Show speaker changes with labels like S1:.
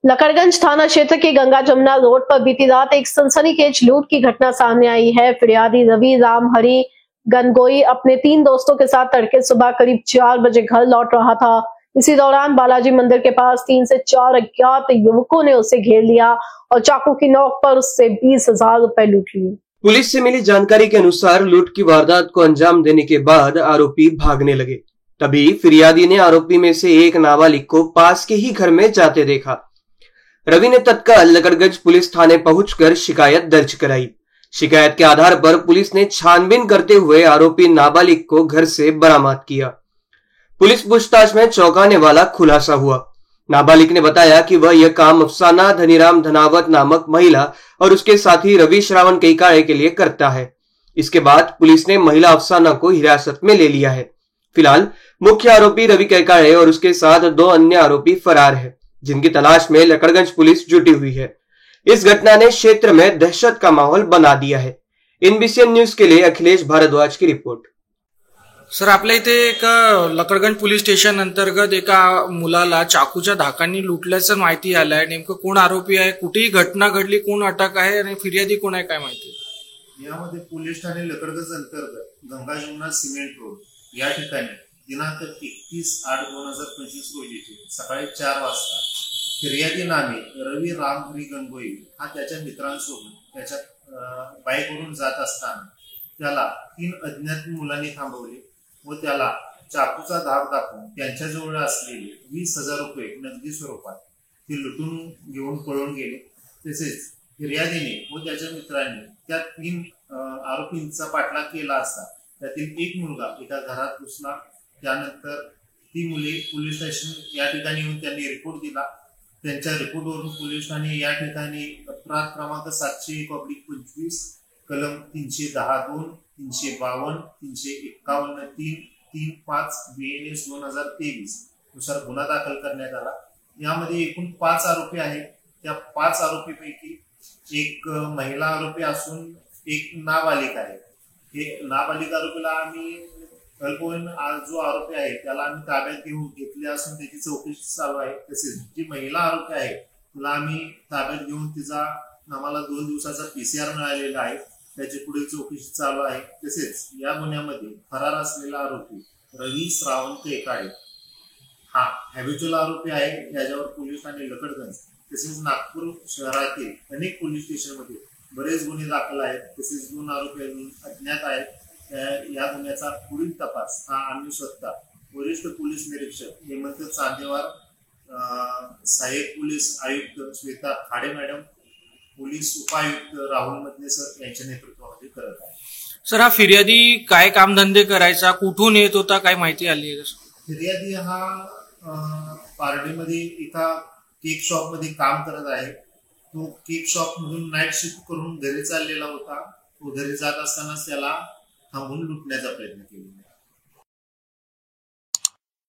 S1: लकड़गंज थाना क्षेत्र के गंगा जमुना रोड पर बीती रात एक सनसनीखेज लूट की घटना सामने आई है। फिरियादी रवि राम हरि गनगोई अपने 3 दोस्तों के साथ तड़के सुबह करीब 4 बजे घर लौट रहा था। इसी दौरान बालाजी मंदिर के पास 3 से 4 अज्ञात युवकों ने उसे घेर लिया और चाकू की नोक पर उससे 20,000 रुपए लूट लिए।
S2: पुलिस से मिली जानकारी के अनुसार लूट की वारदात को अंजाम देने के बाद आरोपी भागने लगे। तभी फिरियादी ने आरोपी में से एक नाबालिग को पास के ही घर में जाते देखा। रवि ने तत्काल लकड़गंज पुलिस थाने पहुंचकर शिकायत दर्ज कराई। शिकायत के आधार पर पुलिस ने छानबीन करते हुए आरोपी नाबालिग को घर से बरामद किया। पुलिस पूछताछ में चौंकाने वाला खुलासा हुआ। नाबालिग ने बताया कि वह यह काम अफसाना धनीराम धनावत नामक महिला और उसके साथी रवि श्रावण कैकाड़े के लिए करता है। इसके बाद पुलिस ने महिला अफसाना को हिरासत में ले लिया है। फिलहाल मुख्य आरोपी रवि कैकाड़े और उसके साथ 2 अन्य आरोपी फरार है, जिनकी तलाश में लकड़गंज पुलिस जुटी हुई है। इस घटना ने क्षेत्र में दहशत का माहौल बना दिया है। NBCN न्यूज के लिए अखिलेश भारद्वाज की रिपोर्ट।
S3: सर, आपल्या इथे एक लकड़गंज पोलीस स्टेशन अंतर्गत एका मुलाला चाकूच्या धाकांनी लुटल्याचं माहिती आलंय। नेमकं कोण आरोपी आहे, कुठेही घटना घडली, कोण अटक आहे आणि फिर्यादी कोण आहे, काय माहिती?
S4: यामध्ये पोलीस ठाणे लकड़गंज अंतर्गत गंगा जमुना सिमेंट रोड या ठिकाणी दिनांक 31/8/2025 रोजी सकाळी 4 वाजता फिर्यादी नामे रवि राम हरि गनगोई हा त्याच्या मित्रांसोबत त्याच्या बाईकवरून जात असताना त्याला 3 अज्ञात मुलांनी थांबवले व त्याला चाकूचा धाक दाखवून त्यांच्याजवळ असलेले 20,000 रुपये नगदी स्वरूपात ते लुटून घेऊन पळून गेले। तसेच फिर्यादीने व त्याच्या मित्रांनी त्या 3 आरोपींचा पाठलाग केला असता त्यातील एक मुलगा एका घरात घुसला। त्यानंतर ती मुले पोलीस स्टेशन या ठिकाणी येऊन त्यांनी रिपोर्ट दिला। त्यांच्या रिपोर्टवरून पोलीस ठाणे या ठिकाणी अपराध क्रमांक 701/25 कलम 310(2), 352, 351, 335 BNS 2023 नुसार गुन्हा दाखल करण्यात आला। यामध्ये एकूण 5 आरोपी आहेत। त्या 5 आरोपीपैकी एक महिला आरोपी असून एक नाबालिग आहे। हे नाबालिग आरोपीला आम्ही अल्पवयीन जो आरोपी आहे त्याला आम्ही ताब्यात घेतले असून त्याची चौकशी चालू आहे। तसेच जी महिला आरोपी आहे तिला आम्ही ताब्यात घेऊन तिचा आम्हाला 2 दिवसाचा PCR मिळालेला आहे। त्याची पुढील चौकशी चालू आहे। तसेच या गुन्ह्यामध्ये फरार असलेला आरोपी रवि श्रावण कैकाड़े हा हॅबिच्युअल आरोपी आहे। याच्यावर पोलीस ठाणे लकड़गंज तसेच नागपूर शहरातील अनेक पोलीस स्टेशनमध्ये बरेच गुन्हे दाखल आहेत। तसेच 2 आरोपी अज्ञात आहेत। या गुन्ह्याचा पुढील तपास हा आम्ही स्वतः वरिष्ठ पोलीस निरीक्षक हेमंत चांदेवार, सहाय्यक पोलीस आयुक्त श्वेता खाडे मॅडम, पोलीस उपायुक्त राहुल मदने सर यांच्या नेतृत्वामध्ये करत आहे।
S3: सर, हा फिर्यादी काय कामधंदे करायचा, कुठून येत होता, काय माहिती आली आहे?
S4: फिर्यादी हा पारडीमध्ये एका केक शॉप मध्ये काम करत आहे। तो केक शॉप मधून नाईट शिफ्ट करून घरी चाललेला होता। तो घरी जात असताना त्याला थांबून लुटण्याचा प्रयत्न केला।